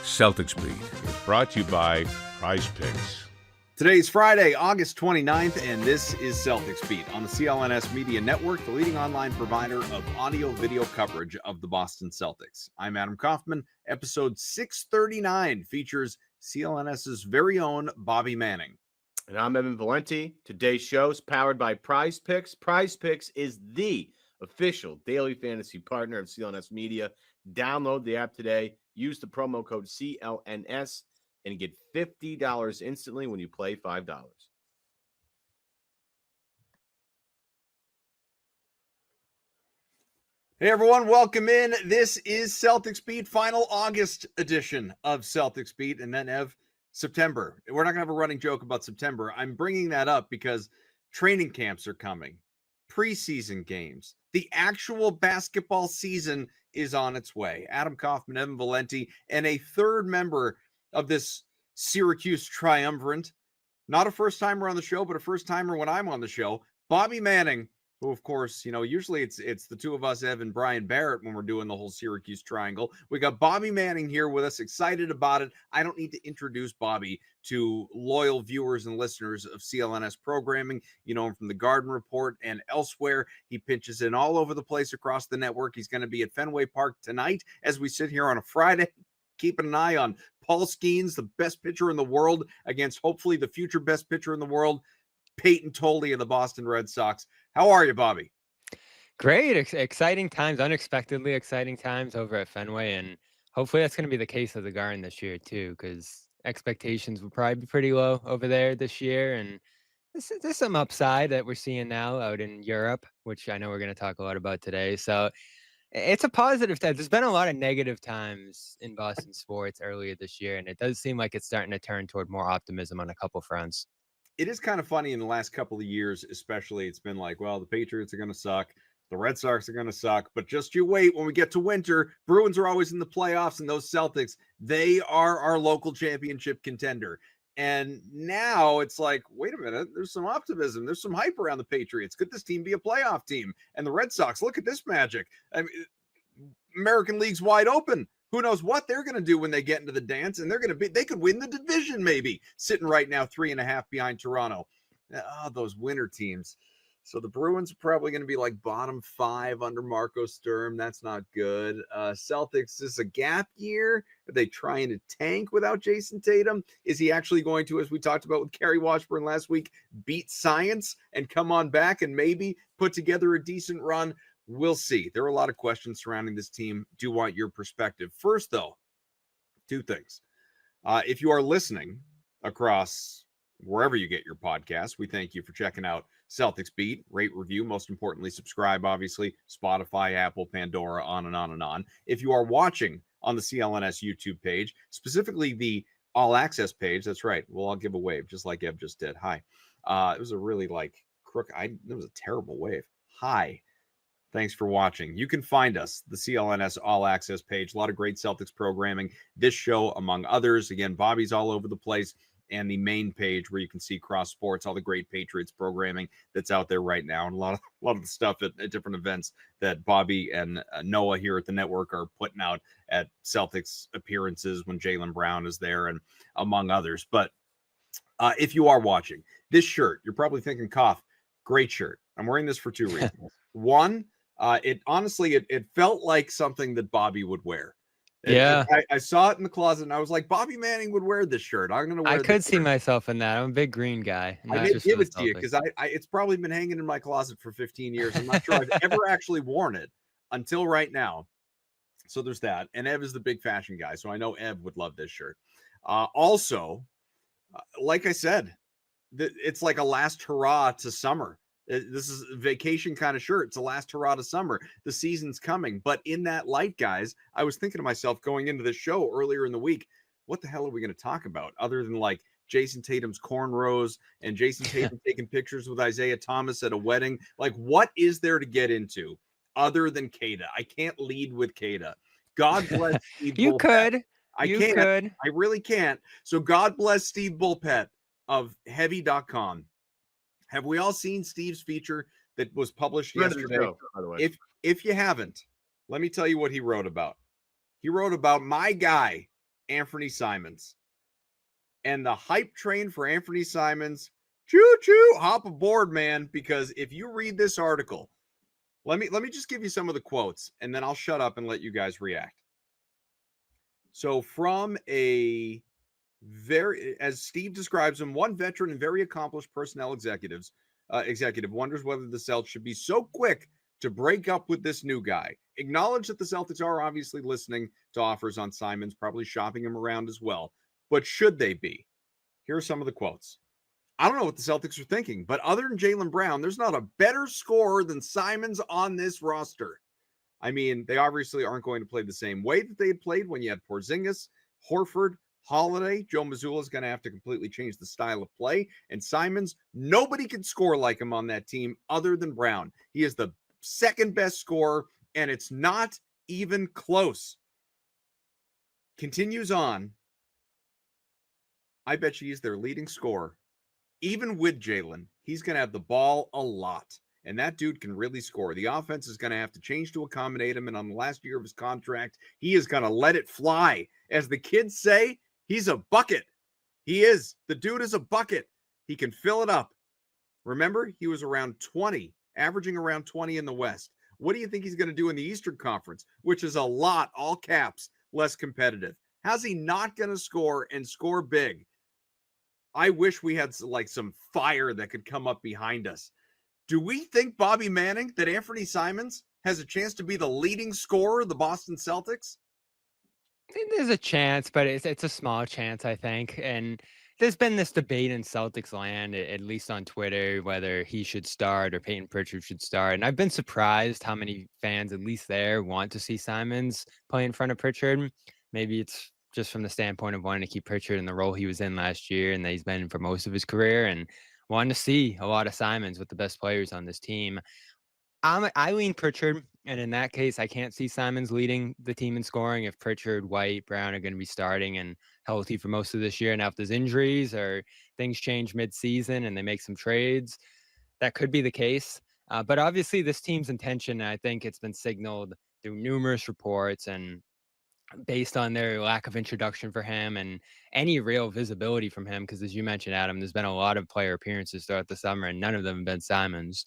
Celtics Beat is brought to you by Prize Picks. Today's Friday, August 29th, and this is Celtics Beat on the CLNS Media Network, the leading online provider of audio-video coverage of the Boston Celtics. I'm Adam Kaufman. Episode 639 features CLNS's very own Bobby Manning. And I'm Evan Valenti. Today's show is powered by Prize Picks. Prize Picks is the official daily fantasy partner of CLNS Media. Download the app today. Use the promo code CLNS and get $50 instantly when you play $5. Hey everyone, welcome in. This is Celtics Beat, final August edition of Celtics Beat, and then September. We're not going to have a running joke about September. I'm bringing that up because training camps are coming, preseason games. The actual basketball season is on its way. Adam Kaufman, Evan Valenti, and a third member of this Syracuse triumvirate. Not a first-timer on the show, but a first-timer when I'm on the show. Bobby Manning, who, of course, usually it's the two of us, Ev and Brian Barrett, when we're doing the whole Syracuse triangle. We got Bobby Manning here with us, excited about it. I don't need to introduce Bobby to loyal viewers and listeners of CLNS programming. You know him from the Garden Report and elsewhere. He pitches in all over the place across the network. He's going to be at Fenway Park tonight as we sit here on a Friday, keeping an eye on Paul Skeens, the best pitcher in the world, against hopefully the future best pitcher in the world, Peyton Tolley of the Boston Red Sox. How are you, Bobby? Great. Exciting times, unexpectedly exciting times over at Fenway. And hopefully that's going to be the case of the Garden this year, too, because expectations will probably be pretty low over there this year. And there's some upside that we're seeing now out in Europe, which I know we're going to talk a lot about today. So it's a positive time. There's been a lot of negative times in Boston sports earlier this year, and it does seem like it's starting to turn toward more optimism on a couple fronts. It is kind of funny in the last couple of years, especially. It's been like, well, the Patriots are going to suck. The Red Sox are going to suck. But just you wait. When we get to winter, Bruins are always in the playoffs, and those Celtics, they are our local championship contender. And now it's like, wait a minute, there's some optimism. There's some hype around the Patriots. Could this team be a playoff team? And the Red Sox, look at this magic. I mean, American League's wide open. Who knows what they're going to do when they get into the dance, and they could win the division maybe, sitting right now 3.5 behind Toronto. Oh, those winter teams. So the Bruins are probably going to be like bottom 5 under Marco Sturm. That's not good. Celtics, is a gap year? Are they trying to tank without Jason Tatum? Is he actually going to, as we talked about with Kerry Washburn last week, beat science and come on back and maybe put together a decent run? We'll see. There are a lot of questions surrounding this team. Do want your perspective. First, though, 2 things. If you are listening across wherever you get your podcasts, we thank you for checking out Celtics Beat. Rate, review, most importantly, subscribe, obviously. Spotify, Apple, Pandora, on and on and on. If you are watching on the CLNS YouTube page, specifically the All Access page, that's right. Well, I'll give a wave, just like Ev just did. Hi. It was a really it was a terrible wave. Hi. Thanks for watching. You can find us, the CLNS All Access page. A lot of great Celtics programming. This show, among others. Again, Bobby's all over the place. And the main page where you can see Cross Sports, all the great Patriots programming that's out there right now. And a lot of the stuff at different events that Bobby and Noah here at the network are putting out at Celtics appearances when Jaylen Brown is there, and among others. But if you are watching this shirt, you're probably thinking, Koff, great shirt. I'm wearing this for 2 reasons. One, it honestly felt like something that Bobby would wear. Yeah. I saw it in the closet and I was like, Bobby Manning would wear this shirt. I'm going to wear it. I could see myself in that. I'm a big green guy. I did give it to you because it's probably been hanging in my closet for 15 years. I'm not sure I've ever actually worn it until right now. So there's that. And Ev is the big fashion guy. So I know Ev would love this shirt. Also, like I said, it's like a last hurrah to summer. This is a vacation kind of shirt. It's a last hurrah to summer. The season's coming. But in that light, guys, I was thinking to myself going into the show earlier in the week, what the hell are we going to talk about other than like Jason Tatum's cornrows and Jason Tatum taking pictures with Isaiah Thomas at a wedding? Like, what is there to get into other than Kada? I can't lead with Kada. God bless Steve You Bulpett. could. I You can't. could. I really can't. So God bless Steve Bulpett of Heavy.com. Have we all seen Steve's feature that was published yesterday? By the way. If you haven't, let me tell you what he wrote about. He wrote about my guy, Anfernee Simons. And the hype train for Anfernee Simons, choo-choo, hop aboard, man, because if you read this article, let me just give you some of the quotes, and then I'll shut up and let you guys react. So from a as Steve describes him, one veteran and very accomplished personnel executive wonders whether the Celtics should be so quick to break up with this new guy. Acknowledge that the Celtics are obviously listening to offers on Simons, probably shopping him around as well. But should they be? Here are some of the quotes. I don't know what the Celtics are thinking, but other than Jaylen Brown, there's not a better scorer than Simons on this roster. I mean, they obviously aren't going to play the same way that they had played when you had Porzingis, Horford, Holiday. Joe Mazzulla is going to have to completely change the style of play. And Simons, nobody can score like him on that team other than Brown. He is the second best scorer, and it's not even close. Continues on. I bet he's their leading scorer. Even with Jaylen, he's going to have the ball a lot. And that dude can really score. The offense is going to have to change to accommodate him. And on the last year of his contract, he is going to let it fly. As the kids say, he's a bucket. He is. The dude is a bucket. He can fill it up. Remember, he was around 20, averaging around 20 in the West. What do you think he's going to do in the Eastern Conference, which is a lot, all caps, less competitive? How's he not going to score and score big? I wish we had like some fire that could come up behind us. Do we think, Bobby Manning, that Anfernee Simons has a chance to be the leading scorer of the Boston Celtics? I think there's a chance, but it's a small chance, I think. And there's been this debate in Celtics land, at least on Twitter, whether he should start or Peyton Pritchard should start. And I've been surprised how many fans, at least there, want to see Simons play in front of Pritchard. Maybe it's just from the standpoint of wanting to keep Pritchard in the role he was in last year and that he's been in for most of his career, and wanting to see a lot of Simons with the best players on this team. I lean Pritchard, and in that case, I can't see Simons leading the team in scoring if Pritchard, White, Brown are going to be starting and healthy for most of this year. Now, if there's injuries or things change mid-season and they make some trades, that could be the case. But obviously, this team's intention, I think it's been signaled through numerous reports and based on their lack of introduction for him and any real visibility from him, because as you mentioned, Adam, there's been a lot of player appearances throughout the summer, and none of them have been Simons.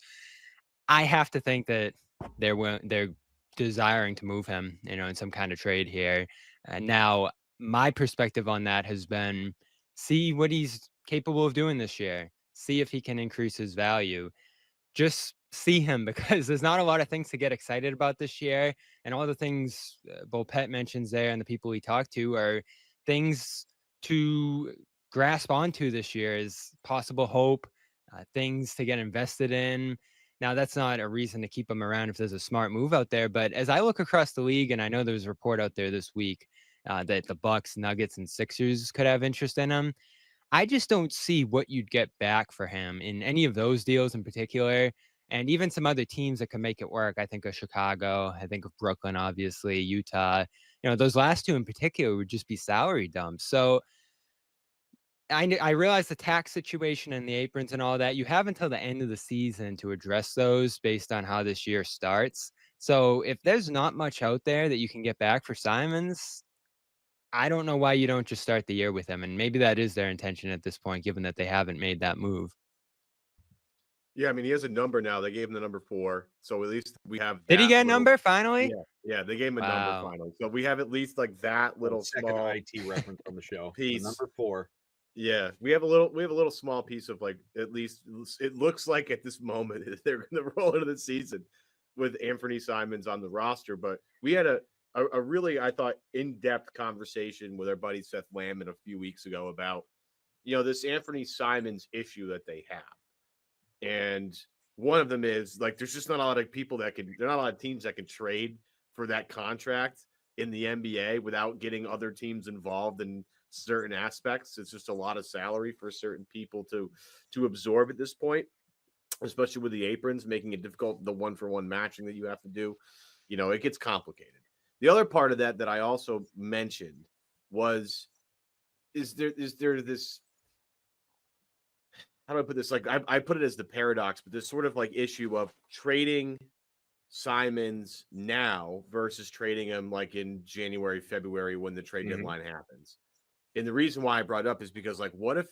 I have to think that they're desiring to move him, in some kind of trade here. Now, my perspective on that has been see what he's capable of doing this year. See if he can increase his value. Just see him, because there's not a lot of things to get excited about this year. And all the things Volpet mentions there and the people he talked to are things to grasp onto this year as possible hope, things to get invested in. Now, that's not a reason to keep him around if there's a smart move out there. But as I look across the league, and I know there's a report out there this week that the Bucks, Nuggets, and Sixers could have interest in him, I just don't see what you'd get back for him in any of those deals in particular. And even some other teams that can make it work. I think of Chicago. I think of Brooklyn, obviously, Utah. Those last two in particular would just be salary dumps. So I realize the tax situation and the aprons and all that. You have until the end of the season to address those based on how this year starts. So if there's not much out there that you can get back for Simons, I don't know why you don't just start the year with him. And maybe that is their intention at this point, given that they haven't made that move. Yeah, I mean, he has a number now. They gave him the number 4, so at least we have. Did he get a number finally? Yeah, they gave him a number finally. So we have at least like that little small IT reference on the show. Piece. Number 4. Yeah, we have a little small piece of, like, at least it looks like at this moment they're going to roll into the season with Anfernee Simons on the roster. But we had a really, I thought, in-depth conversation with our buddy Seth Lamb a few weeks ago about this Anfernee Simons issue that they have. And one of them is, like, there's just not a lot of people there are not a lot of teams that can trade for that contract in the NBA without getting other teams involved in certain aspects. It's just a lot of salary for certain people to absorb at this point, especially with the aprons, making it difficult, the 1-for-1 matching that you have to do. It gets complicated. The other part of that I also mentioned was, is there this, how do I put this? Like, I put it as the paradox, but this sort of like issue of trading Simons now versus trading him like in January, February when the trade deadline happens. And the reason why I brought it up is because, like, what if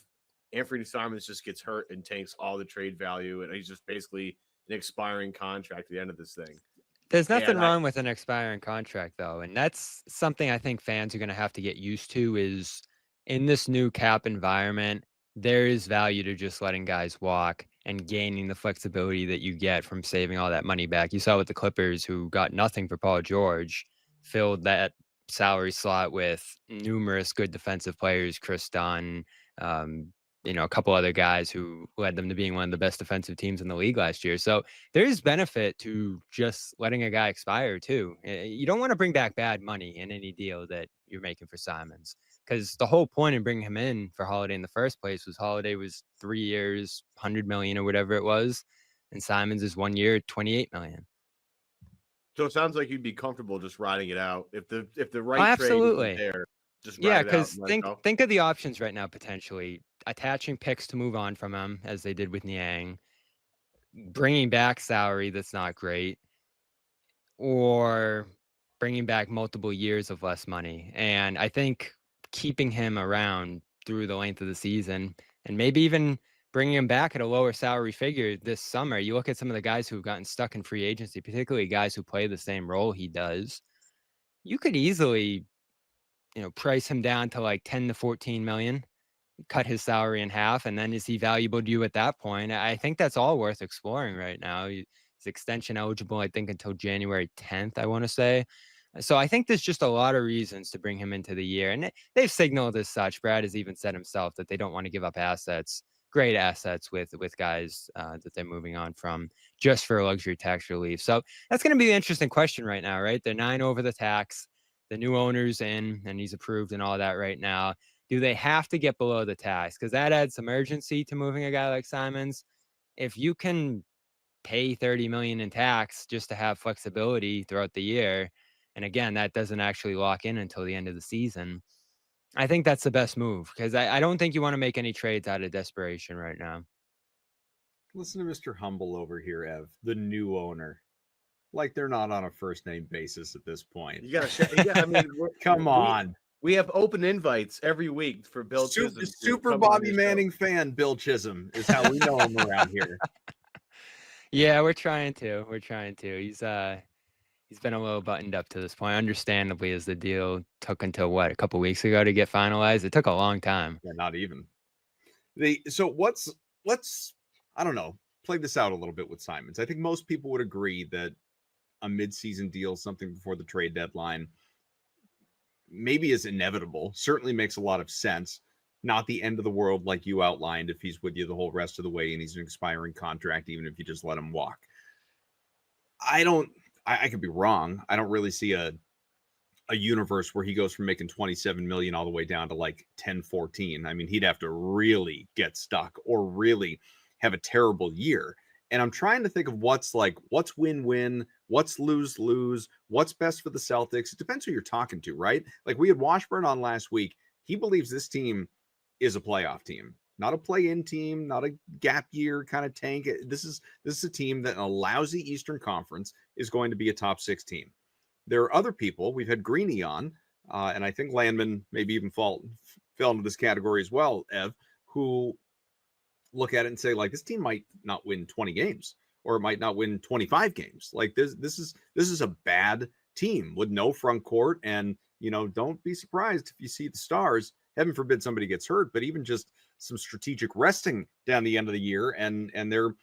Anfernee Simons just gets hurt and tanks all the trade value and he's just basically an expiring contract at the end of this thing? There's nothing And wrong with an expiring contract, though, and that's something I think fans are going to have to get used to. Is in this new cap environment, there is value to just letting guys walk and gaining the flexibility that you get from saving all that money back. You saw with the Clippers, who got nothing for Paul George, filled that salary slot with numerous good defensive players, Chris Dunn, a couple other guys who led them to being one of the best defensive teams in the league last year. So there is benefit to just letting a guy expire too. You don't want to bring back bad money in any deal that you're making for Simons, because the whole point of bringing him in for Holiday in the first place was Holiday was 3 years, 100 million or whatever it was, and Simons is 1 year, 28 million. So it sounds like you'd be comfortable just riding it out if the right trade is there. Just yeah, because think of the options right now potentially. Attaching picks to move on from him, as they did with Niang, bringing back salary that's not great, or bringing back multiple years of less money. And I think keeping him around through the length of the season and maybe even bringing him back at a lower salary figure this summer. You look at some of the guys who've gotten stuck in free agency, particularly guys who play the same role he does. You could easily, price him down to like 10 to 14 million, cut his salary in half, and then is he valuable to you at that point? I think that's all worth exploring right now. He's extension eligible, I think, until January 10th, I want to say. So I think there's just a lot of reasons to bring him into the year. And they've signaled as such. Brad has even said himself that they don't want to give up great assets with guys that they're moving on from just for a luxury tax relief. So that's going to be the interesting question right now, right? They're 9 over the tax. The new owner's in, and he's approved and all that right now. Do they have to get below the tax? Because that adds some urgency to moving a guy like Simons. If you can pay $30 million in tax just to have flexibility throughout the year, and again, that doesn't actually lock in until the end of the season, I think that's the best move, because I don't think you want to make any trades out of desperation right now. Listen to Mr. Humble over here, Ev, the new owner. Like they're not on a first name basis at this point. You gotta come on. We have open invites every week for Bill Chisholm. Super Bobby Manning fan Bill Chisholm is how we know him around here. Yeah, we're trying to. He's been a little buttoned up to this point, understandably, as the deal took until a couple weeks ago to get finalized. It took a long time. Yeah, not even. Let's I don't know, play this out a little bit with Simons. I think most people would agree that a midseason deal, something before the trade deadline, maybe is inevitable, certainly makes a lot of sense. Not the end of the world like you outlined if he's with you the whole rest of the way and he's an expiring contract, even if you just let him walk. I could be wrong. I don't really see a universe where he goes from making 27 million all the way down to like 10, 14. I mean, he'd have to really get stuck or really have a terrible year. And I'm trying to think of what's win-win, what's lose-lose, what's best for the Celtics. It depends who you're talking to, right? Like we had Washburn on last week. He believes this team is a playoff team, not a play-in team, not a gap year kind of tank. This is a team that in a lousy Eastern Conference is going to be a top 6 team. There are other people. We've had Greeny on, and I think Landman maybe even fell into this category as well, Ev, who look at it and say, like, this team might not win 20 games or it might not win 25 games. Like this is a bad team with no front court. And, don't be surprised if you see the stars, heaven forbid somebody gets hurt, but even just some strategic resting down the end of the year and they're,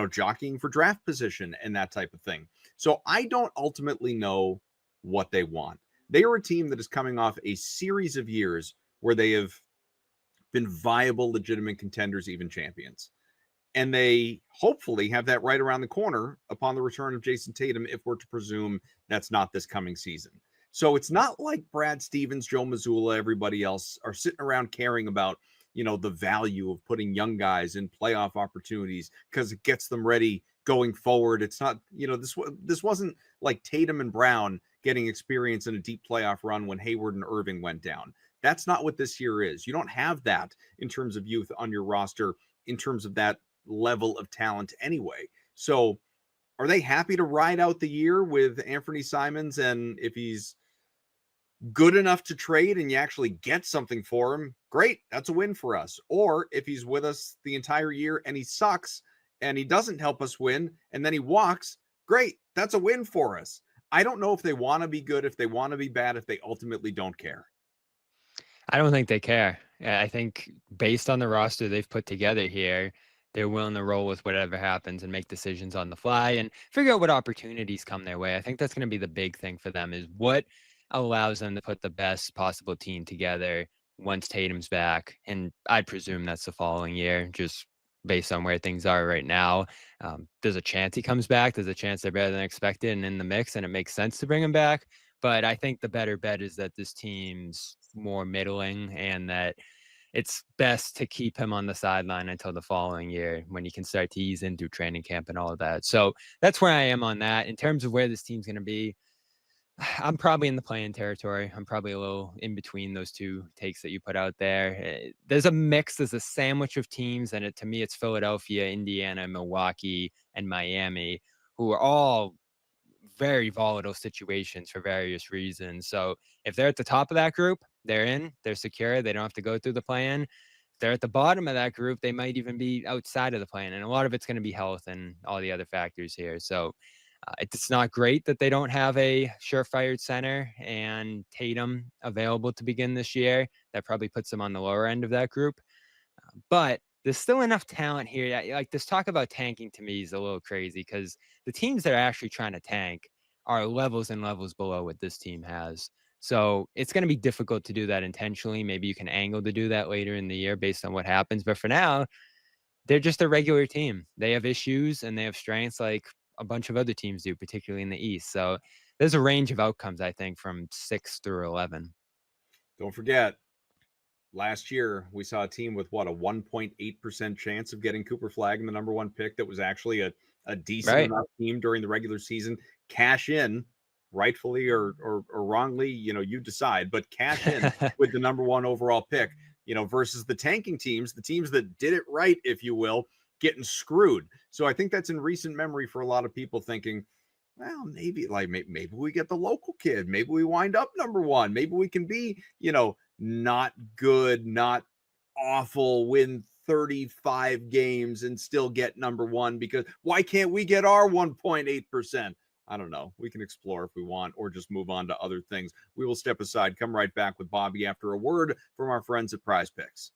jockeying for draft position and that type of thing. So I don't ultimately know what they want. They are a team that is coming off a series of years where they have been viable, legitimate contenders, even champions. And they hopefully have that right around the corner upon the return of Jason Tatum, if we're to presume that's not this coming season. So it's not like Brad Stevens, Joe Mazzulla, everybody else are sitting around caring about, the value of putting young guys in playoff opportunities because it gets them ready going forward. It's not, this wasn't like Tatum and Brown getting experience in a deep playoff run when Hayward and Irving went down. That's not what this year is. You don't have that in terms of youth on your roster, in terms of that level of talent anyway. So Are they happy to ride out the year with Anfernee Simons? And if he's good enough to trade and you actually get something for him, great, that's a win for us. Or if he's with us the entire year and he sucks and he doesn't help us win and then he walks, great, that's a win for us. I don't know if they want to be good, if they want to be bad, if they ultimately don't care. I don't think they care. I think based on the roster they've put together here, they're willing to roll with whatever happens and make decisions on the fly and figure out what opportunities come their way. I think that's going to be the big thing for them, is what allows them to put the best possible team together once Tatum's back. And I presume that's the following year, just based on where things are right now. There's a chance he comes back. There's a chance they're better than expected and in the mix, and it makes sense to bring him back. But I think the better bet is that this team's more middling and that it's best to keep him on the sideline until the following year when he can start to ease into training camp and all of that. So that's where I am on that. In terms of where this team's going to be, I'm probably in the play-in territory. I'm probably a little in between those two takes that you put out there. There's a mix. There's a sandwich of teams, and to me, it's Philadelphia, Indiana, Milwaukee, and Miami, who are all very volatile situations for various reasons. So if they're at the top of that group, they're in, they're secure, they don't have to go through the plan. If they're at the bottom of that group, they might even be outside of the plan. And a lot of it's going to be health and all the other factors here. So it's not great that they don't have a surefire center and Tatum available to begin this year. That probably puts them on the lower end of that group. But there's still enough talent here. Like, this talk about tanking to me is a little crazy, because the teams that are actually trying to tank are levels and levels below what this team has. So it's going to be difficult to do that intentionally. Maybe you can angle to do that later in the year based on what happens. But for now, they're just a regular team. They have issues and they have strengths like a bunch of other teams do, particularly in the East. So there's a range of outcomes, I think, from 6 through 11. Don't forget, last year we saw a team with a 1.8% chance of getting Cooper Flagg in the number one pick that was actually a decent enough team during the regular season cash in, rightfully or wrongly, you decide, but cash in with the number one overall pick, versus the tanking teams, the teams that did it right, if you will, getting screwed. So I think that's in recent memory for a lot of people thinking, well, maybe we get the local kid. Maybe we wind up number one. Maybe we can be, not good, not awful, win 35 games and still get number one, because why can't we get our 1.8%? I don't know. We can explore if we want, or just move on to other things. We will step aside, come right back with Bobby after a word from our friends at Prize Picks.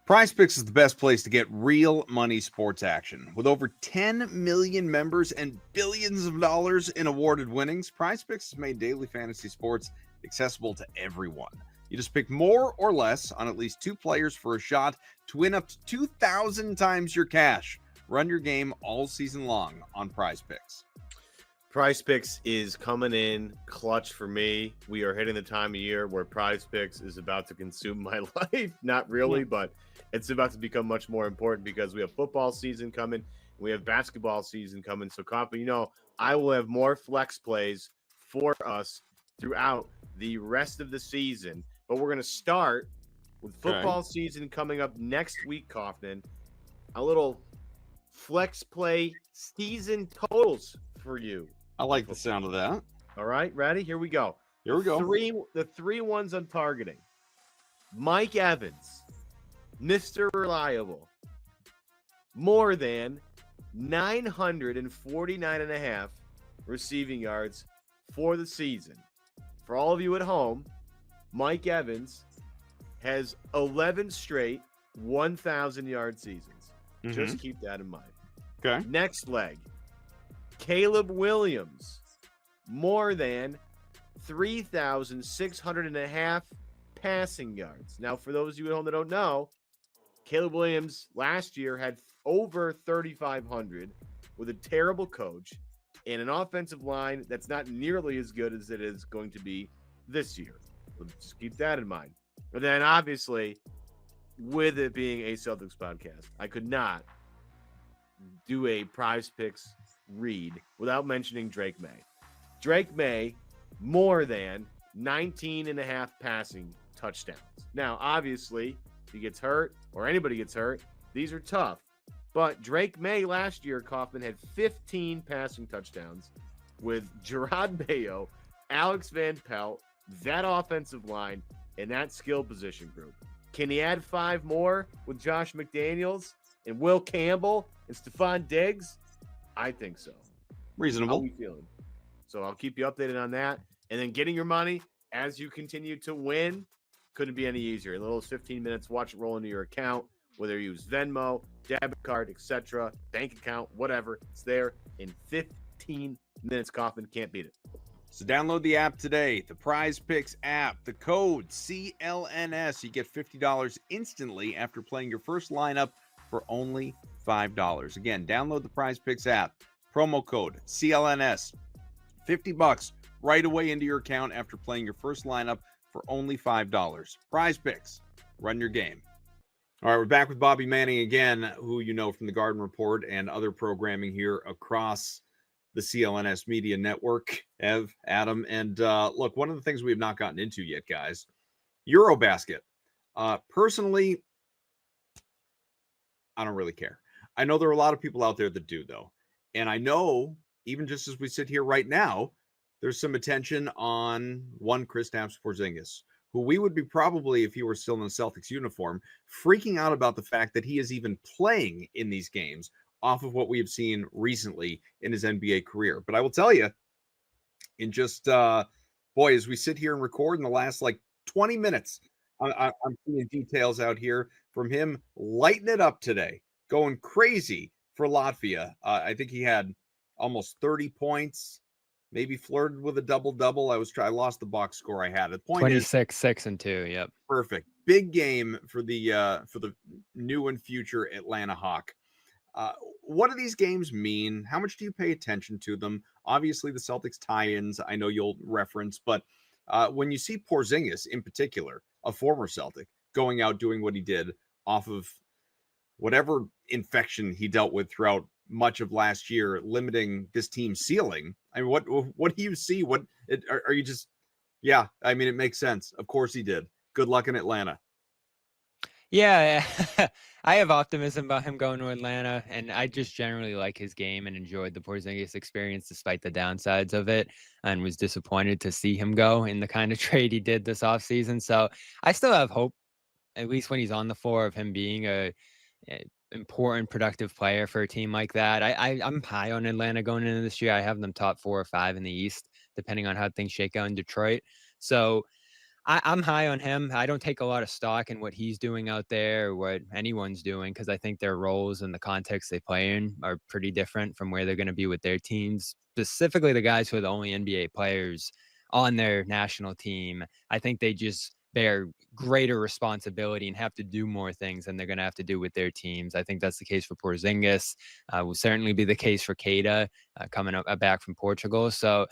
Prize Picks is the best place to get real money sports action. With over 10 million members and billions of dollars in awarded winnings, Prize Picks has made daily fantasy sports accessible to everyone. You just pick more or less on at least two players for a shot to win up to 2,000 times your cash. Run your game all season long on Prize Picks. Prize Picks is coming in clutch for me. We are hitting the time of year where Prize Picks is about to consume my life. Not really, but it's about to become much more important because we have football season coming. We have basketball season coming. So, I will have more flex plays for us throughout the rest of the season. But we're going to start with football season coming up next week, Kaufman. A little flex play season totals for you. I like the sound of that. All right, ready? Here we go. The three ones I'm targeting. Mike Evans, Mr. Reliable, more than 949.5 receiving yards for the season. For all of you at home, Mike Evans has 11 straight 1,000-yard seasons. Just keep that in mind. Okay. Next leg, Caleb Williams, more than 3,600.5 passing yards. Now, for those of you at home that don't know, Caleb Williams last year had over 3,500 with a terrible coach and an offensive line that's not nearly as good as it is going to be this year. Just keep that in mind. And then, obviously, with it being a Celtics podcast, I could not do a Prize Picks read without mentioning Drake May. Drake May, more than 19.5 passing touchdowns. Now, obviously, if he gets hurt or anybody gets hurt, these are tough. But Drake May last year, Kaufman, had 15 passing touchdowns with Gerard Mayo, Alex Van Pelt, that offensive line, and that skill position group. Can he add 5 more with Josh McDaniels and Will Campbell and Stephon Diggs? I think so. Reasonable. How are we feeling? So I'll keep you updated on that. And then getting your money as you continue to win couldn't be any easier. In a little 15 minutes, watch it roll into your account, whether you use Venmo, debit card, etc., bank account, whatever. It's there in 15 minutes. Kaufman can't beat it. So download the app today, the Prize Picks app, the code CLNS. You get $50 instantly after playing your first lineup for only $5. Again, download the Prize Picks app, promo code CLNS, $50 right away into your account after playing your first lineup for only $5. Prize Picks, run your game. All right, we're back with Bobby Manning again, who you know from the Garden Report and other programming here across the CLNS Media Network. Ev, Adam, and look, one of the things we have not gotten into yet, guys, EuroBasket. Personally, I don't really care. I know there are a lot of people out there that do, though. And I know, even just as we sit here right now, there's some attention on one Kristaps Porzingis, who we would be probably, if he were still in the Celtics uniform, freaking out about the fact that he is even playing in these games off of what we have seen recently in his NBA career. But I will tell you, in just, boy, as we sit here and record in the last, 20 minutes, I'm seeing details out here from him lighting it up today, going crazy for Latvia. I think he had almost 30 points, maybe flirted with a double-double. I lost the box score I had. The point 26, 6, and 2. Yep. Perfect. Big game for the new and future Atlanta Hawk. What do these games mean? How much do you pay attention to them? Obviously, the Celtics tie-ins, I know you'll reference, but when you see Porzingis in particular, a former Celtic, going out doing what he did off of whatever infection he dealt with throughout much of last year, limiting this team's ceiling. I mean, what do you see? Are you just? Yeah, I mean, it makes sense. Of course he did. Good luck in Atlanta. Yeah, I have optimism about him going to Atlanta, and I just generally like his game and enjoyed the Porzingis experience despite the downsides of it, and was disappointed to see him go in the kind of trade he did this offseason. So I still have hope, at least when he's on the floor, of him being a important, productive player for a team like that. I'm high on Atlanta going into this year. I have them top 4 or 5 in the East, depending on how things shake out in Detroit. So I'm high on him. I don't take a lot of stock in what he's doing out there or what anyone's doing, because I think their roles and the context they play in are pretty different from where they're going to be with their teams, specifically the guys who are the only NBA players on their national team. I think they just bear greater responsibility and have to do more things than they're going to have to do with their teams. I think that's the case for Porzingis. Will certainly be the case for Kada coming back from Portugal. So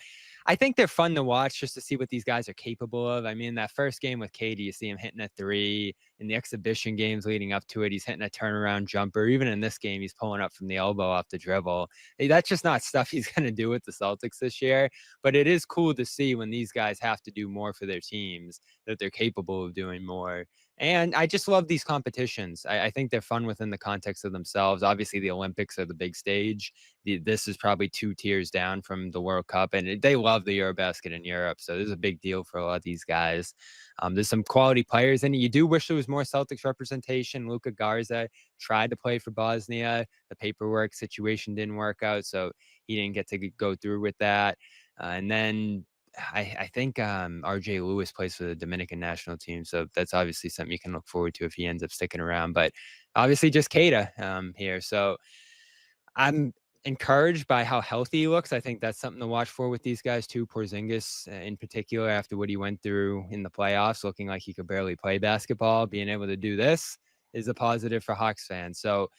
I think they're fun to watch just to see what these guys are capable of. I mean, that first game with Kada, you see him hitting a 3. In the exhibition games leading up to it, he's hitting a turnaround jumper. Even in this game, he's pulling up from the elbow off the dribble. That's just not stuff he's going to do with the Celtics this year. But it is cool to see when these guys have to do more for their teams, that they're capable of doing more. And I just love these competitions. I think they're fun within the context of themselves. Obviously, the Olympics are the big stage. This is probably 2 tiers down from the World Cup, and they love the EuroBasket in Europe. So this is a big deal for a lot of these guys. There's some quality players in it. You do wish there was more Celtics representation. Luka Garza tried to play for Bosnia. The paperwork situation didn't work out, so he didn't get to go through with that. And then I think RJ Lewis plays for the Dominican national team. So that's obviously something you can look forward to if he ends up sticking around. But obviously just Kada here. So I'm encouraged by how healthy he looks. I think that's something to watch for with these guys too. Porzingis in particular, after what he went through in the playoffs, looking like he could barely play basketball, being able to do this is a positive for Hawks fans. So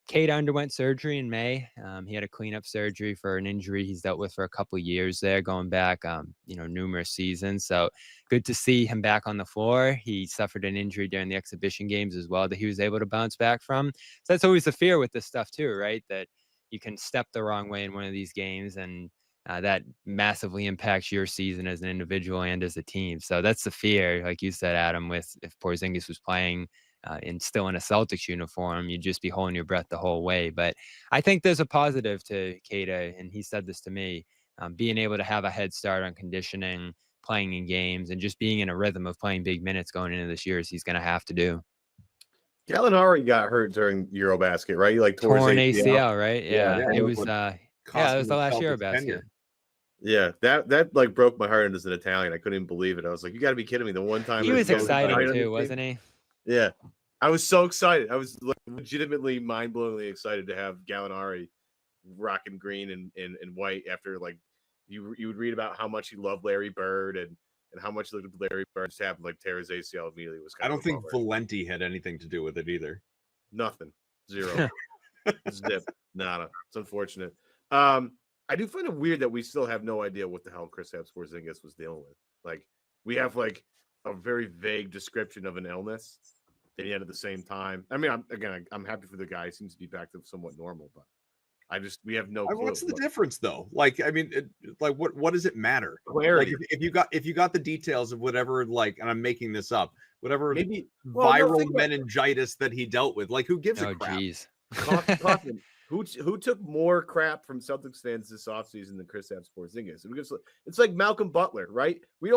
Kada underwent surgery in May. He had a cleanup surgery for an injury he's dealt with for a couple of years there, going back, numerous seasons. So good to see him back on the floor. He suffered an injury during the exhibition games as well that he was able to bounce back from. So that's always the fear with this stuff too, right? That you can step the wrong way in one of these games, and that massively impacts your season as an individual and as a team. So that's the fear, like you said, Adam, with if Porzingis was playing and still in a Celtics uniform, you'd just be holding your breath the whole way. But I think there's a positive to Kada, and he said this to me, being able to have a head start on conditioning, playing in games, and just being in a rhythm of playing big minutes going into this year, as he's going to have to do. Gallinari got hurt during EuroBasket, right? He like tore Torn his ACL, right? Yeah. It was it was the last EuroBasket. Yeah, that like broke my heart as an Italian. I couldn't even believe it. I was like, "You got to be kidding me!" The one time He was exciting too, wasn't he? Yeah, I was so excited. I was like, legitimately mind-blowingly excited to have Gallinari rocking green and white after like you would read about how much he loved Larry Bird and how much he looked at Larry Bird just happened like tear his ACL immediately. Was kind I of don't think Valenti had anything to do with it either. Nothing. Zero. Zip. Nada. It's unfortunate. I do find it weird that we still have no idea what the hell Kristaps Porzingis was dealing with. Like, we have like a very vague description of an illness, and yet at the same time, I mean, I'm happy for the guy. He seems to be back to somewhat normal, but we have no clue. What's the difference though? Like, I mean, what does it matter? Clarity. Like, if you got the details of whatever, like, and I'm making this up, whatever maybe viral meningitis that he dealt with, like, who gives a crap? Geez. Kaufman, who took more crap from Celtics fans this offseason than Kristaps Porzingis? It's like Malcolm Butler, right? We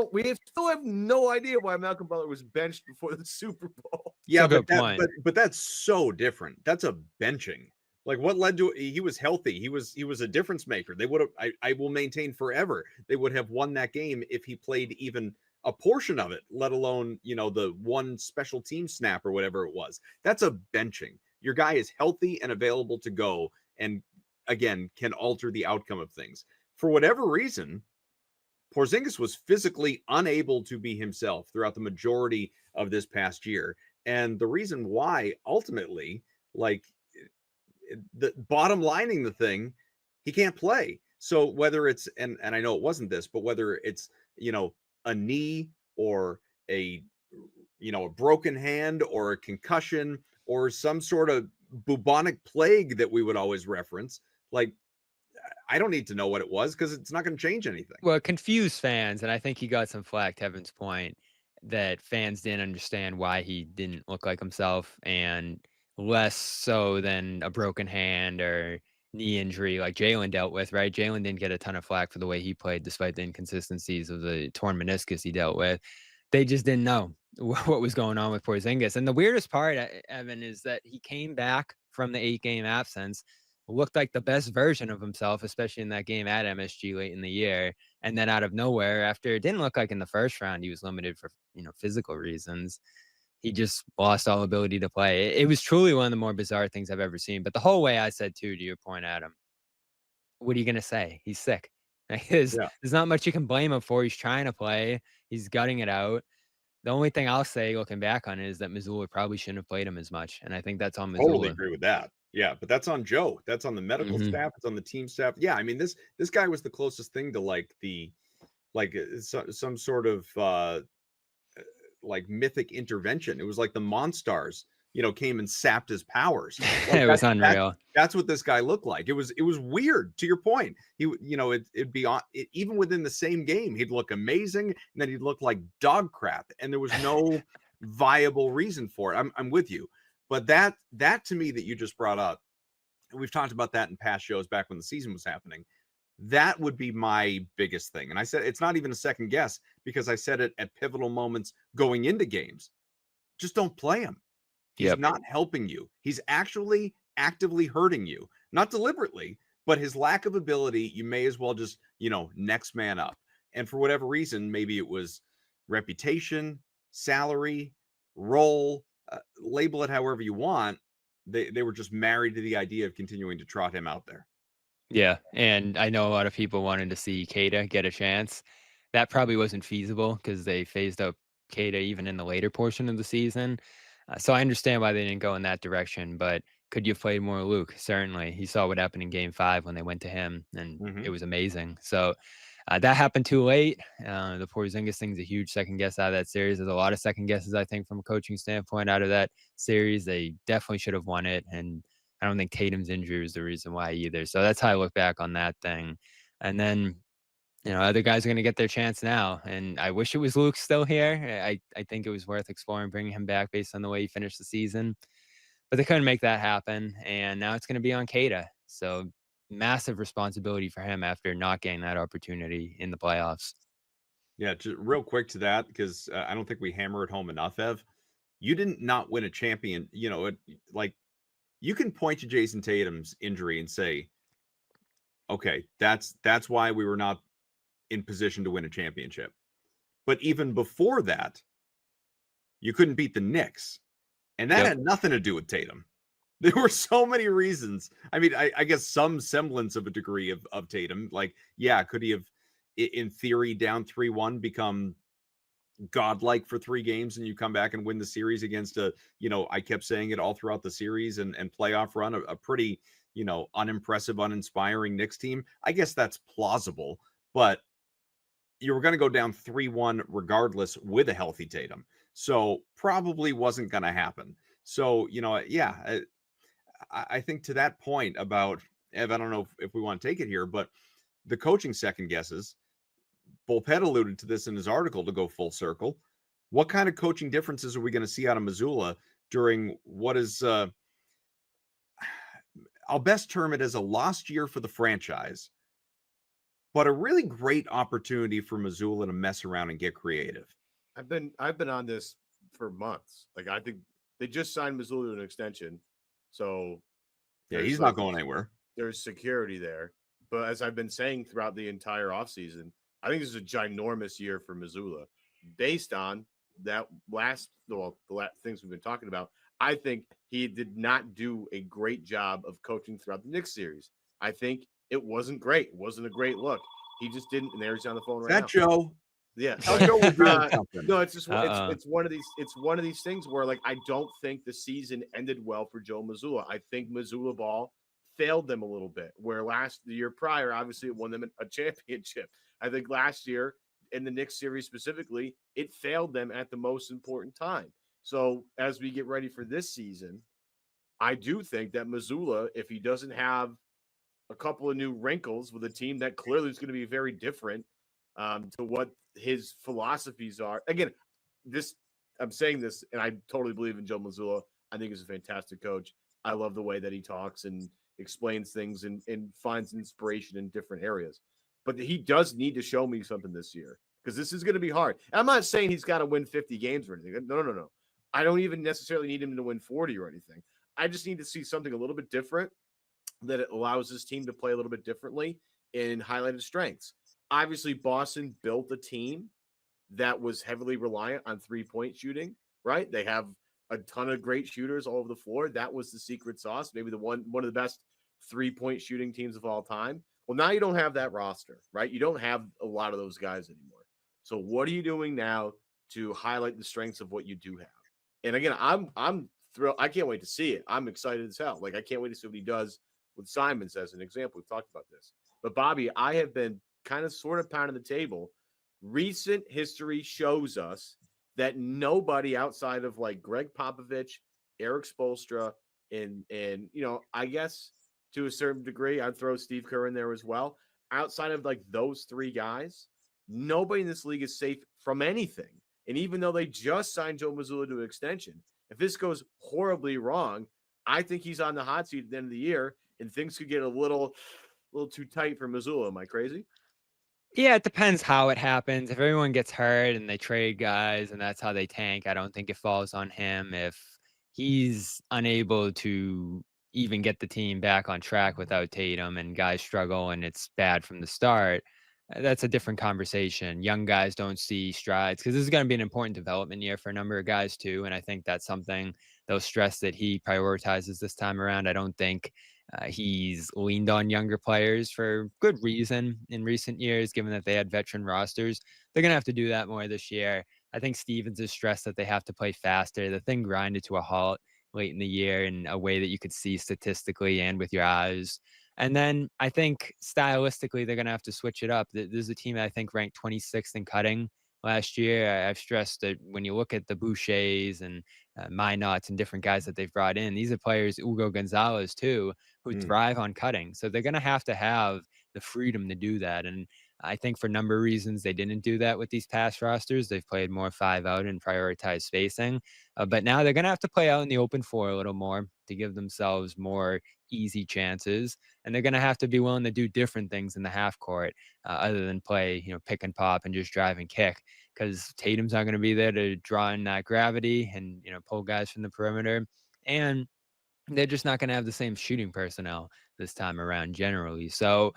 still have no idea why Malcolm Butler was benched before the Super Bowl. Yeah, but that's so different. That's a benching. Like, what led to it? He was healthy. He was a difference maker. They would have. I will maintain forever. They would have won that game if he played even a portion of it, let alone the one special team snap or whatever it was. That's a benching. Your guy is healthy and available to go, and again can alter the outcome of things. For whatever reason, Porzingis was physically unable to be himself throughout the majority of this past year, and the reason why, ultimately, like, the bottom lining the thing, he can't play. So whether it's and I know it wasn't this, but whether it's a knee or a broken hand or a concussion or some sort of bubonic plague that we would always reference, like, I don't need to know what it was because it's not going to change anything. Well, it confused fans, and I think he got some flack, Kevin's point, that fans didn't understand why he didn't look like himself, and less so than a broken hand or knee injury like Jalen dealt with, right? Jalen didn't get a ton of flack for the way he played despite the inconsistencies of the torn meniscus he dealt with. They just didn't know what was going on with Porzingis. And the weirdest part, Evan, is that he came back from the 8-game absence, looked like the best version of himself, especially in that game at MSG late in the year. And then out of nowhere, after it didn't look like in the first round he was limited for physical reasons, he just lost all ability to play. It was truly one of the more bizarre things I've ever seen. But the whole way I said, too, to your point, Adam, what are you going to say? He's sick. There's not much you can blame him for. He's trying to play. He's gutting it out. The only thing I'll say looking back on it is that Mazzulla probably shouldn't have played him as much. And I think that's on Mazzulla. Totally agree with that. Yeah, but that's on Joe. That's on the medical staff. It's on the team staff. Yeah, I mean, this guy was the closest thing to some sort of like mythic intervention. It was like the Monstars, came and sapped his powers. Like, it was unreal. That's what this guy looked like. It was weird. To your point, it'd be on even within the same game. He'd look amazing, and then he'd look like dog crap, and there was no viable reason for it. I'm with you. But that to me that you just brought up, and we've talked about that in past shows back when the season was happening, that would be my biggest thing. And I said it's not even a second guess because I said it at pivotal moments going into games. Just don't play him. He's not helping you. He's actually actively hurting you. Not deliberately, but his lack of ability, you may as well just, next man up. And for whatever reason, maybe it was reputation, salary, role, label it however you want. They were just married to the idea of continuing to trot him out there. Yeah, and I know a lot of people wanted to see Kada get a chance. That probably wasn't feasible because they phased out Kada even in the later portion of the season. So I understand why they didn't go in that direction, but could you have played more Luke? Certainly. He saw what happened in Game 5 when they went to him, and it was amazing. So that happened too late. The Porzingis thing's a huge second guess out of that series. There's a lot of second guesses, I think, from a coaching standpoint out of that series. They definitely should have won it, and I don't think Tatum's injury was the reason why either. So that's how I look back on that thing. And then other guys are going to get their chance now. And I wish it was Luke still here. I think it was worth exploring bringing him back based on the way he finished the season. But they couldn't make that happen. And now it's going to be on Kada. So massive responsibility for him after not getting that opportunity in the playoffs. Yeah, just real quick to that, because I don't think we hammer it home enough, Ev. You didn't not win a champion. Like, you can point to Jason Tatum's injury and say, okay, that's why we were not in position to win a championship. But even before that, you couldn't beat the Knicks. And that had nothing to do with Tatum. There were so many reasons. I mean, I guess some semblance of a degree of Tatum. Like, yeah, could he have, in theory, down 3-1, become godlike for 3 games and you come back and win the series against I kept saying it all throughout the series and playoff run, a pretty, unimpressive, uninspiring Knicks team? I guess that's plausible, but you were going to go down 3-1 regardless with a healthy Tatum. So probably wasn't going to happen. So, yeah, I think to that point about, Ev, I don't know if we want to take it here, but the coaching second guesses, Bullpet alluded to this in his article to go full circle. What kind of coaching differences are we going to see out of Mazzulla during what is, I'll best term it as a lost year for the franchise, but a really great opportunity for Mazzulla to mess around and get creative? I've been on this for months. Like, I think they just signed Mazzulla to an extension, so yeah, he's not going anywhere. There's security there. But as I've been saying throughout the entire offseason, I think this is a ginormous year for Mazzulla. Based on that the things we've been talking about, I think he did not do a great job of coaching throughout the Knicks series. I think it wasn't great. It wasn't a great look. He just didn't. And there's on the phone right now. That Joe. Yeah. No, it's just it's one of these things where, like, I don't think the season ended well for Joe Mazzulla. I think Mazzulla ball failed them a little bit. Where the year prior, obviously, it won them a championship. I think last year in the Knicks series specifically, it failed them at the most important time. So as we get ready for this season, I do think that Mazzulla, if he doesn't have a couple of new wrinkles with a team that clearly is going to be very different to what his philosophies are. Again, I'm saying this, and I totally believe in Joe Mazzulla. I think he's a fantastic coach. I love the way that he talks and explains things and finds inspiration in different areas. But he does need to show me something this year, because this is going to be hard. I'm not saying he's got to win 50 games or anything. No. I don't even necessarily need him to win 40 or anything. I just need to see something a little bit different that it allows his team to play a little bit differently and highlight his strengths. Obviously, Boston built a team that was heavily reliant on three-point shooting, right? They have a ton of great shooters all over the floor. That was the secret sauce, maybe one of the best three-point shooting teams of all time. Well, now you don't have that roster, right? You don't have a lot of those guys anymore. So what are you doing now to highlight the strengths of what you do have? And again, I'm thrilled. I can't wait to see it. I'm excited as hell. Like, I can't wait to see what he does with Simons as an example. We've talked about this. But Bobby, I have been kind of sort of pounding the table. Recent history shows us that nobody outside of, like, Greg Popovich, Eric Spoelstra, and I guess to a certain degree, I'd throw Steve Kerr in there as well. Outside of, like, those 3 guys, nobody in this league is safe from anything. And even though they just signed Joe Mazzulla to an extension, if this goes horribly wrong, I think he's on the hot seat at the end of the year, and things could get a little too tight for Mazzulla. Am I crazy? Yeah, it depends how it happens. If everyone gets hurt and they trade guys and that's how they tank, I don't think it falls on him. If he's unable to even get the team back on track without Tatum and guys struggle and it's bad from the start, that's a different conversation. Young guys don't see strides, because this is going to be an important development year for a number of guys too. And I think that's something they'll stress that he prioritizes this time around. I don't think he's leaned on younger players for good reason in recent years, given that they had veteran rosters. They're going to have to do that more this year. I think Stevens is stressed that they have to play faster. The thing grinded to a halt late in the year in a way that you could see statistically and with your eyes. And then I think stylistically, they're going to have to switch it up. There's a team that I think ranked 26th in cutting last year. I've stressed that when you look at the Bouchers and Minots and different guys that they've brought in, these are players, Hugo Gonzalez too, who thrive on cutting. So they're going to have the freedom to do that. And I think for a number of reasons, they didn't do that with these past rosters. They've played more 5 out and prioritized spacing. But now they're going to have to play out in the open floor a little more to give themselves more easy chances. And they're going to have to be willing to do different things in the half court other than play, pick and pop and just drive and kick, because Tatum's not going to be there to draw in that gravity and, pull guys from the perimeter. And they're just not going to have the same shooting personnel this time around generally. So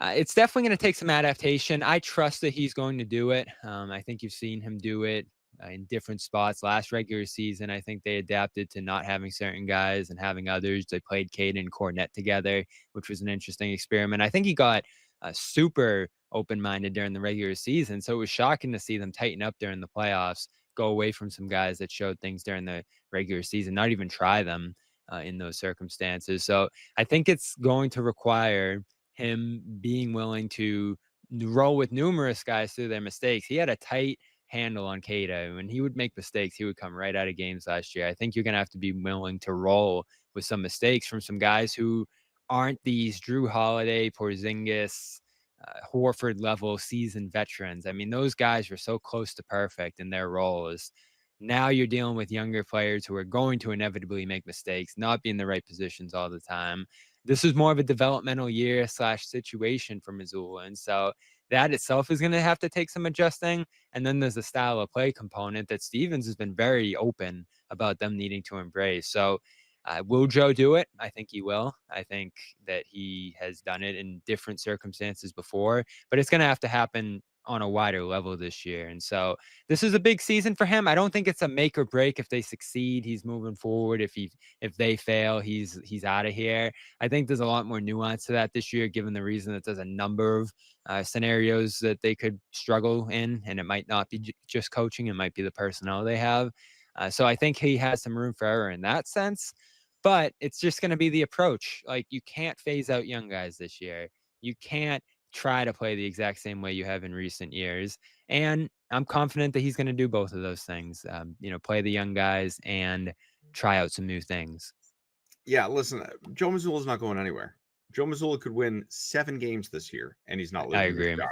it's definitely going to take some adaptation. I trust that he's going to do it. I think you've seen him do it in different spots. Last regular season, I think they adapted to not having certain guys and having others. They played Kada and Cornette together, which was an interesting experiment. I think he got super open-minded during the regular season, so it was shocking to see them tighten up during the playoffs, go away from some guys that showed things during the regular season, not even try them in those circumstances. So I think it's going to require him being willing to roll with numerous guys through their mistakes. He had a tight handle on Kada. When he would make mistakes, he would come right out of games last year. I think you're going to have to be willing to roll with some mistakes from some guys who aren't these Drew Holiday, Porzingis, Horford level seasoned veterans. I mean, those guys were so close to perfect in their roles. Now you're dealing with younger players who are going to inevitably make mistakes, not be in the right positions all the time. This is more of a developmental year / situation for Mazzulla. And so that itself is going to have to take some adjusting. And then there's the style of play component that Stevens has been very open about them needing to embrace. So will Joe do it? I think he will. I think that he has done it in different circumstances before, but it's going to have to happen on a wider level this year. And so this is a big season for him. I don't think it's a make or break. If they succeed, he's moving forward. If they fail, he's out of here. I think there's a lot more nuance to that this year, given the reason that there's a number of scenarios that they could struggle in, and it might not be just coaching. It might be the personnel they have. So I think he has some room for error in that sense, but it's just going to be the approach. Like, you can't phase out young guys this year. You can't try to play the exact same way you have in recent years. And I'm confident that he's going to do both of those things, play the young guys and try out some new things. Yeah, listen, Joe Mazzulla's not going anywhere. Joe Mazzulla could win 7 games this year, and he's not losing. I agree. His job.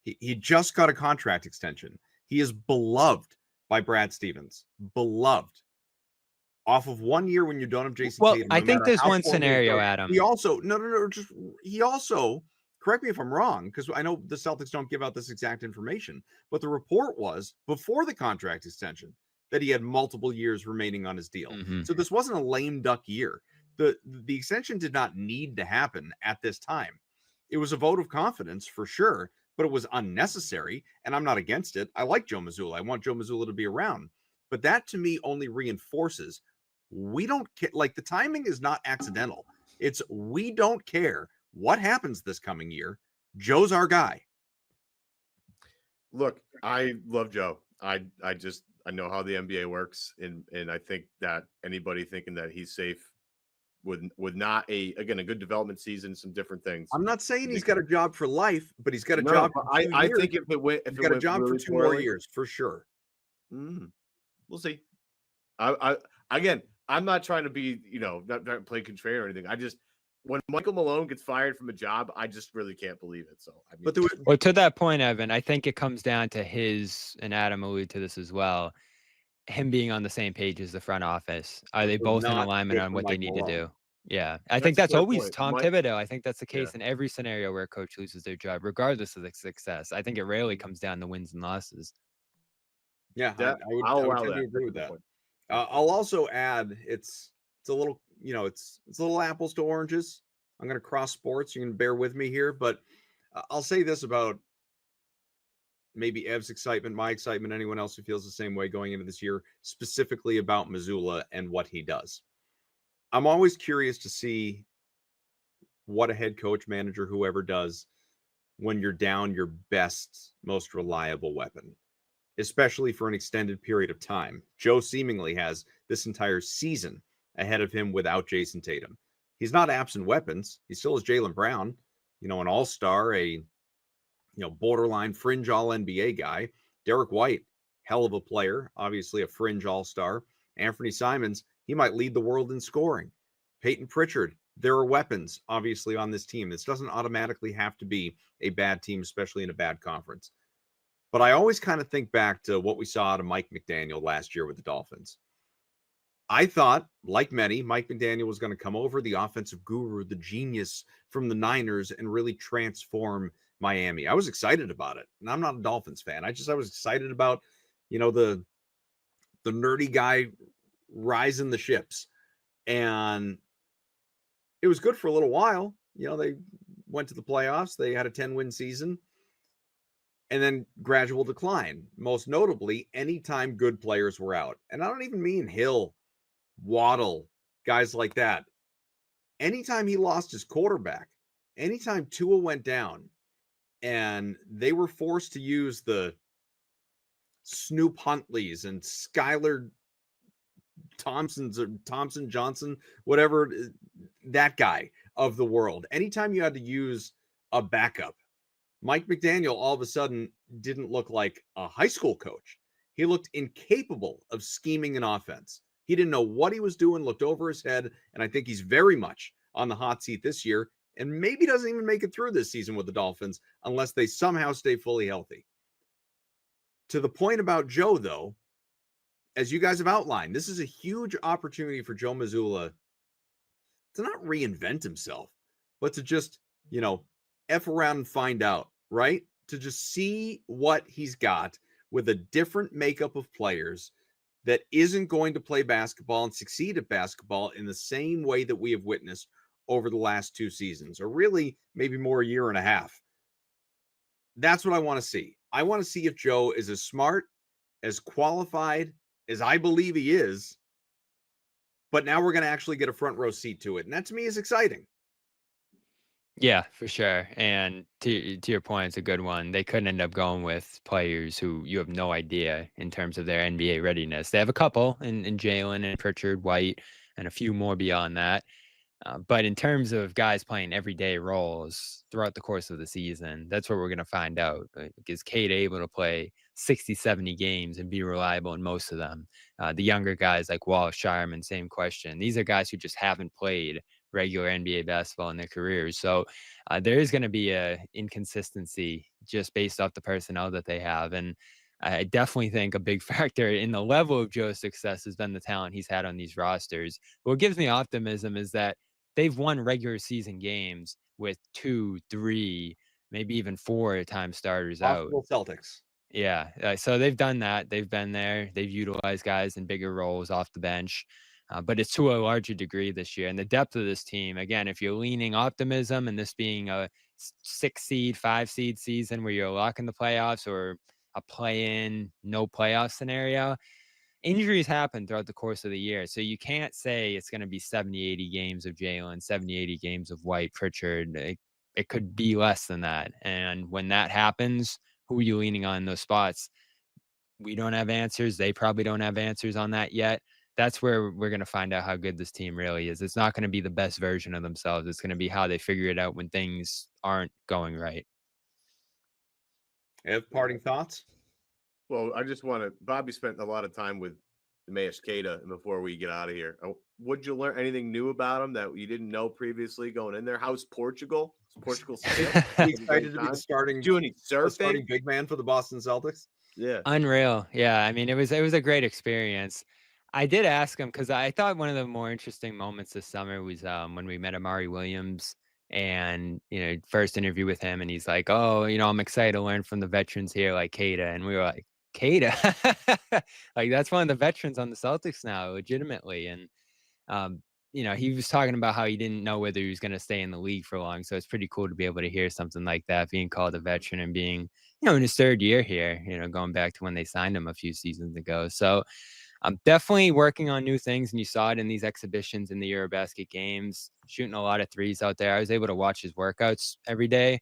He just got a contract extension. He is beloved by Brad Stevens. Beloved. Off of 1 year when you don't have Jason Tatum. I think there's one scenario, Adam. He also, he also, correct me if I'm wrong, because I know the Celtics don't give out this exact information, but the report was before the contract extension that he had multiple years remaining on his deal. Mm-hmm. So this wasn't a lame duck year. The extension did not need to happen at this time. It was a vote of confidence for sure, but it was unnecessary, and I'm not against it. I like Joe Mazzulla. I want Joe Mazzulla to be around. But that to me only reinforces we don't care. Like, the timing is not accidental. It's we don't care what happens this coming year. Joe's our guy. Look, I love Joe. I know how the NBA works, and I think that anybody thinking that he's safe would not a good development season, some different things. I'm not saying he's got a job for life, but he's got a job. I think if he's got a job for 2 more years for sure. We'll see. I'm not trying to be, not play contrarian or anything. I just, when Michael Malone gets fired from a job, I just really can't believe it. So, I mean, well, to that point, Evan, I think it comes down to and Adam alluded to this as well, him being on the same page as the front office. Are they both in alignment on what they need to do? Yeah. I think that's always Tom Thibodeau. I think that's the case in every scenario where a coach loses their job, regardless of the success. I think it rarely comes down to wins and losses. Yeah, I would agree with that. I'll also add it's a little, it's a little apples to oranges. I'm going to cross sports. You can bear with me here, but I'll say this about maybe Ev's excitement, my excitement, anyone else who feels the same way going into this year, specifically about Mazzulla and what he does. I'm always curious to see what a head coach, manager, whoever does when you're down your best, most reliable weapon, especially for an extended period of time. Joe seemingly has this entire season ahead of him without Jason Tatum. He's not absent weapons. He still has Jaylen Brown, an all-star, a borderline fringe all-NBA guy. Derek White, hell of a player, obviously a fringe all-star. Anfernee Simons, he might lead the world in scoring. Peyton Pritchard, There are weapons, obviously, on this team. This doesn't automatically have to be a bad team, especially in a bad conference. But I always kind of think back to what we saw out of Mike McDaniel last year with the Dolphins. I thought, like many, Mike McDaniel was going to come over, the offensive guru, the genius from the Niners, and really transform Miami. I was excited about it. And I'm not a Dolphins fan. I was excited about, the nerdy guy rising the ships. And it was good for a little while. They went to the playoffs. They had a 10-win season. And then gradual decline, most notably anytime good players were out. And I don't even mean Hill, Waddle, guys like that. Anytime he lost his quarterback, anytime Tua went down and they were forced to use the Snoop Huntleys and Skylar Thompson's or Thompson Johnson, whatever, that guy of the world. Anytime you had to use a backup, Mike McDaniel all of a sudden didn't look like a high school coach. He looked incapable of scheming an offense. He didn't know what he was doing, looked over his head, and I think he's very much on the hot seat this year and maybe doesn't even make it through this season with the Dolphins unless they somehow stay fully healthy. To the point about Joe, though, as you guys have outlined, this is a huge opportunity for Joe Mazzulla to not reinvent himself, but to just, F around and find out, right? To just see what he's got with a different makeup of players that isn't going to play basketball and succeed at basketball in the same way that we have witnessed over the last 2 seasons, or really maybe more a year and a half. That's what I want to see. I want to see if Joe is as smart, as qualified as I believe he is, but now we're going to actually get a front row seat to it. And that to me is exciting. Yeah, for sure. And to your point, it's a good one. They couldn't end up going with players who you have no idea in terms of their NBA readiness. They have a couple in Jalen and Pritchard, White, and a few more beyond that. But in terms of guys playing everyday roles throughout the course of the season, that's what we're going to find out. Is Kada able to play 60, 70 games and be reliable in most of them? The younger guys like Wallace, Shireman, same question. These are guys who just haven't played regular NBA basketball in their careers. So there is going to be a inconsistency just based off the personnel that they have. And I definitely think a big factor in the level of Joe's success has been the talent he's had on these rosters. What gives me optimism is that they've won regular season games with 2, 3, maybe even 4 at times starters out. Celtics. Yeah. So they've done that. They've been there. They've utilized guys in bigger roles off the bench. But it's to a larger degree this year. And the depth of this team, again, if you're leaning optimism and this being a 6 seed, 5 seed season where you're locking the playoffs or a play-in, no playoff scenario, injuries happen throughout the course of the year. So you can't say it's going to be 70, 80 games of Jalen, 70, 80 games of White, Pritchard. It could be less than that. And when that happens, who are you leaning on in those spots? We don't have answers. They probably don't have answers on that yet. That's where we're going to find out how good this team really is. It's not going to be the best version of themselves. It's going to be how they figure it out when things aren't going right. Have parting thoughts? Well, I just want to. Bobby spent a lot of time with Neemias Queta before we get out of here. Would you learn anything new about him that you didn't know previously going in there? How's Portugal? Is Portugal excited to be the starting big man for the Boston Celtics? Yeah, unreal. Yeah, I mean, it was a great experience. I did ask him because I thought one of the more interesting moments this summer was when we met Amari Williams and, first interview with him. And he's like, oh, I'm excited to learn from the veterans here like Kada. And we were like, Kada? Like, that's one of the veterans on the Celtics now, legitimately. And, he was talking about how he didn't know whether he was going to stay in the league for long. So it's pretty cool to be able to hear something like that, being called a veteran and being, in his 3rd year here, going back to when they signed him a few seasons ago. So I'm definitely working on new things, and you saw it in these exhibitions in the EuroBasket games, shooting a lot of threes out there. I was able to watch his workouts every day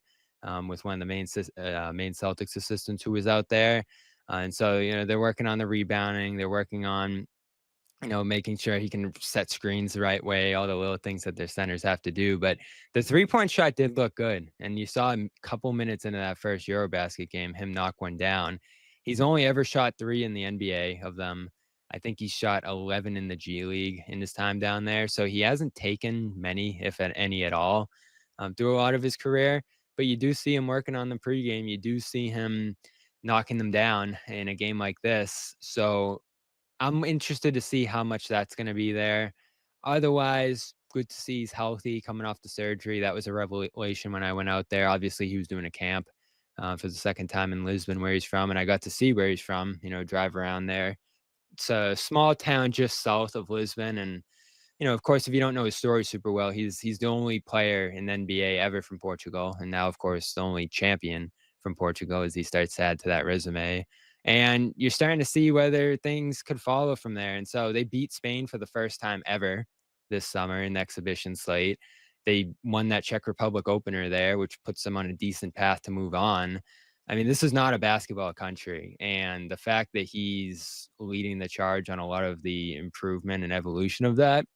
with one of the main Celtics assistants who was out there. And so, they're working on the rebounding. They're working on, making sure he can set screens the right way, all the little things that their centers have to do. But the 3-point shot did look good. And you saw a couple minutes into that first EuroBasket game, him knock one down. He's only ever shot 3 in the NBA of them. I think he shot 11 in the G League in his time down there. So he hasn't taken many, if at any at all, through a lot of his career. But you do see him working on the pregame. You do see him knocking them down in a game like this. So I'm interested to see how much that's going to be there. Otherwise, good to see he's healthy coming off the surgery. That was a revelation when I went out there. Obviously, he was doing a camp for the second time in Lisbon, where he's from, and I got to see where he's from. Drive around there. It's a small town just south of Lisbon, and of course, if you don't know his story super well, he's the only player in the NBA ever from Portugal, and now, of course, the only champion from Portugal as he starts to add to that resume. And you're starting to see whether things could follow from there. And so they beat Spain for the first time ever this summer in the exhibition slate. They won that Czech Republic opener there, which puts them on a decent path to move on. I mean, this is not a basketball country. And the fact that he's leading the charge on a lot of the improvement and evolution of that,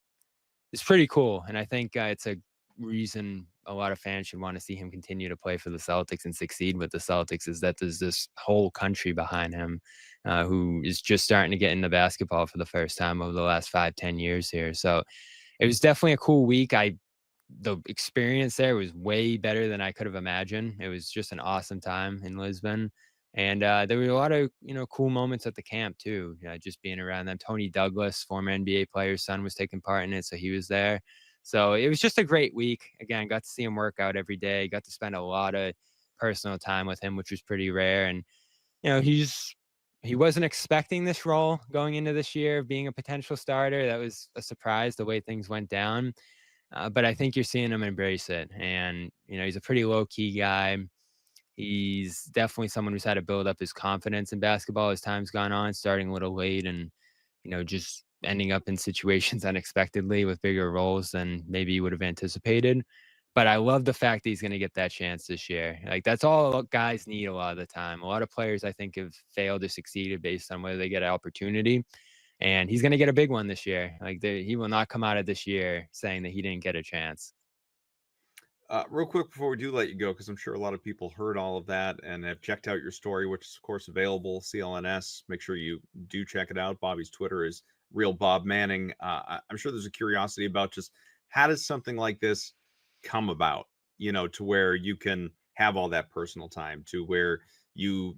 it's pretty cool. And I think it's a reason a lot of fans should want to see him continue to play for the Celtics and succeed with the Celtics, is that there's this whole country behind him who is just starting to get into basketball for the first time over the last 5-10 years here. So it was definitely a cool week. The experience there was way better than I could have imagined. It was just an awesome time in Lisbon. And there were a lot of, cool moments at the camp too, just being around them. Tony Douglas, former NBA player's son, was taking part in it, so he was there. So it was just a great week. Again, got to see him work out every day. Got to spend a lot of personal time with him, which was pretty rare. And, he wasn't expecting this role going into this year of being a potential starter. That was a surprise the way things went down. But I think you're seeing him embrace it. And, he's a pretty low-key guy. He's definitely someone who's had to build up his confidence in basketball as time's gone on, starting a little late and, just ending up in situations unexpectedly with bigger roles than maybe you would have anticipated. But I love the fact that he's going to get that chance this year. Like, that's all guys need a lot of the time. A lot of players, I think, have failed or succeeded based on whether they get an opportunity. And he's going to get a big one this year. Like, he will not come out of this year saying that he didn't get a chance. Real quick before we do let you go, because I'm sure a lot of people heard all of that and have checked out your story, which is, of course, available, CLNS. Make sure you do check it out. Bobby's Twitter is Real Bob Manning. I'm sure there's a curiosity about just how does something like this come about, to where you can have all that personal time, to where you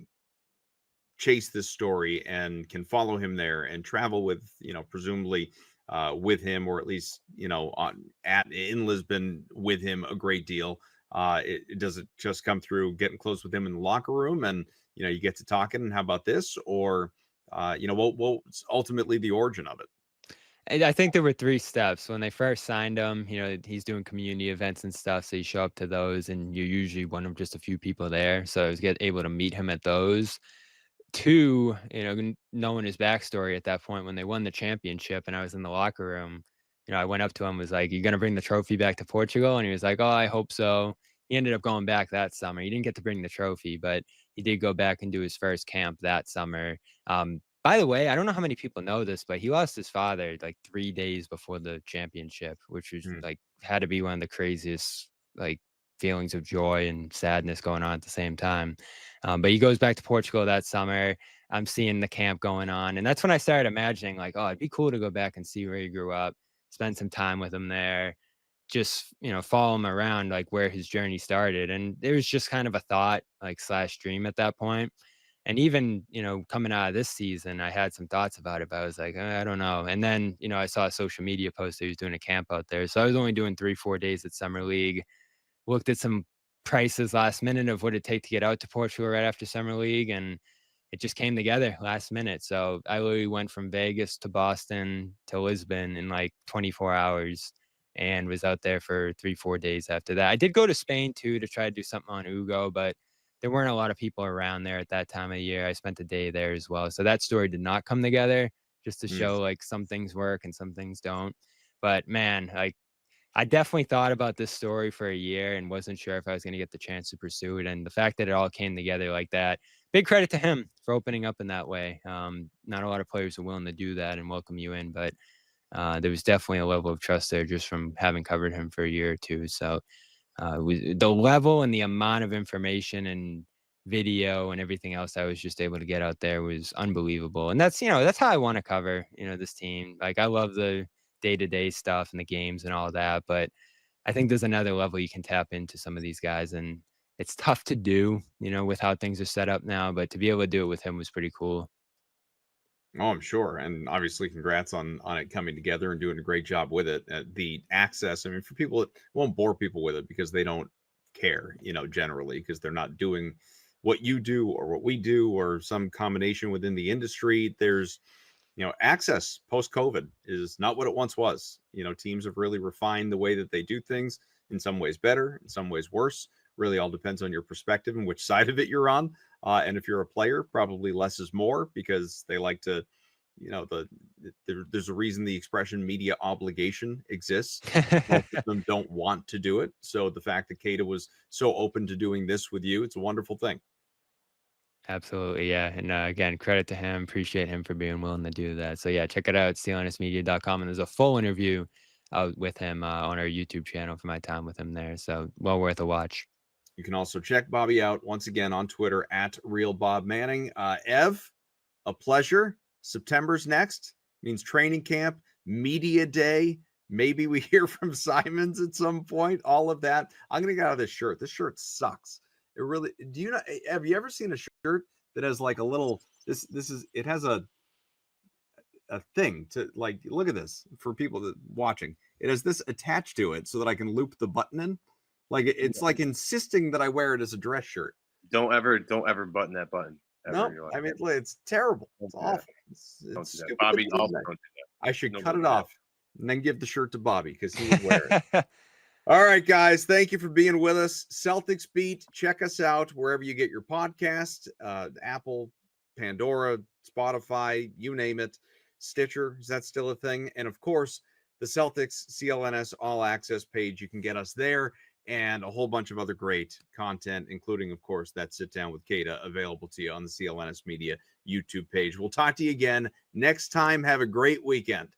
chase this story and can follow him there and travel with, presumably with him, or at least, in Lisbon with him a great deal. Does it just come through getting close with him in the locker room and, you get to talking, and how about this? Or, what's ultimately the origin of it? I think there were 3 steps. When they first signed him, he's doing community events and stuff. So you show up to those and you're usually one of just a few people there. So I was able to meet him at those. 2, knowing his backstory at that point when they won the championship and I was in the locker room, I went up to him, was like, "You going to bring the trophy back to Portugal?" And he was like, "Oh, I hope so." He ended up going back that summer. He didn't get to bring the trophy, but he did go back and do his first camp that summer. By the way, I don't know how many people know this, but he lost his father like 3 days before the championship, which was had to be one of the craziest feelings of joy and sadness going on at the same time. But he goes back to Portugal that summer. I'm seeing the camp going on. And that's when I started imagining it'd be cool to go back and see where he grew up, spend some time with him there, just, follow him around, where his journey started. And it was just kind of a thought, / dream at that point. And even, coming out of this season, I had some thoughts about it, but I was like, I don't know. And then, I saw a social media post that he was doing a camp out there. So I was only doing 3-4 days at Summer League. Looked at some prices last minute of what it'd take to get out to Portugal right after Summer League, and it just came together last minute. So I literally went from Vegas to Boston to Lisbon in 24 hours and was out there for 3-4 days after that. I did go to Spain too to try to do something on Ugo, but there weren't a lot of people around there at that time of year. I spent a day there as well. So that story did not come together, just to show some things work and some things don't. But man, I definitely thought about this story for a year and wasn't sure if I was going to get the chance to pursue it. And the fact that it all came together like that, big credit to him for opening up in that way. Not a lot of players are willing to do that and welcome you in, but there was definitely a level of trust there just from having covered him for a year or two. So the level and the amount of information and video and everything else I was just able to get out there was unbelievable. And that's, that's how I want to cover, this team. Like, I love the day-to-day stuff and the games and all that, but I think there's another level you can tap into some of these guys, and it's tough to do, with how things are set up now, but to be able to do it with him was pretty cool. Oh, I'm sure. And obviously, congrats on it coming together and doing a great job with it. The access, I mean, for people, it won't bore people with it because they don't care, generally, because they're not doing what you do or what we do or some combination within the industry. There's, access post-COVID is not what it once was. Teams have really refined the way that they do things, in some ways better, in some ways worse. Really all depends on your perspective and which side of it you're on. And if you're a player, probably less is more, because they like to, there's a reason the expression media obligation exists. Most of them don't want to do it. So the fact that Kada was so open to doing this with you, it's a wonderful thing. Absolutely, yeah. And again, credit to him. Appreciate him for being willing to do that. So yeah, check it out, clnsmedia.com. And there's a full interview with him on our YouTube channel for my time with him there. So well worth a watch. You can also check Bobby out once again on Twitter at @RealBobManning. Ev, a pleasure. September's next. Means training camp, media day. Maybe we hear from Simons at some point. All of that. I'm gonna get out of this shirt. This shirt sucks. It really. Do you know? Have you ever seen a shirt that has like a little? This is. It has a thing to like. Look at this for people that watching. It has this attached to it so that I can loop the button in. Like it's like insisting that I wear it as a dress shirt. Don't ever button that button. No, I mean it's terrible. It's awful. It's stupid. Bobby, also don't do that. I should cut it off and then give the shirt to Bobby because he would wear it. All right, guys. Thank you for being with us. Celtics Beat. Check us out wherever you get your podcast. Apple, Pandora, Spotify, you name it. Stitcher, is that still a thing? And of course, the Celtics CLNS All Access page. You can get us there. And a whole bunch of other great content, including, of course, that sit down with Kada, available to you on the CLNS Media YouTube page. We'll talk to you again next time. Have a great weekend.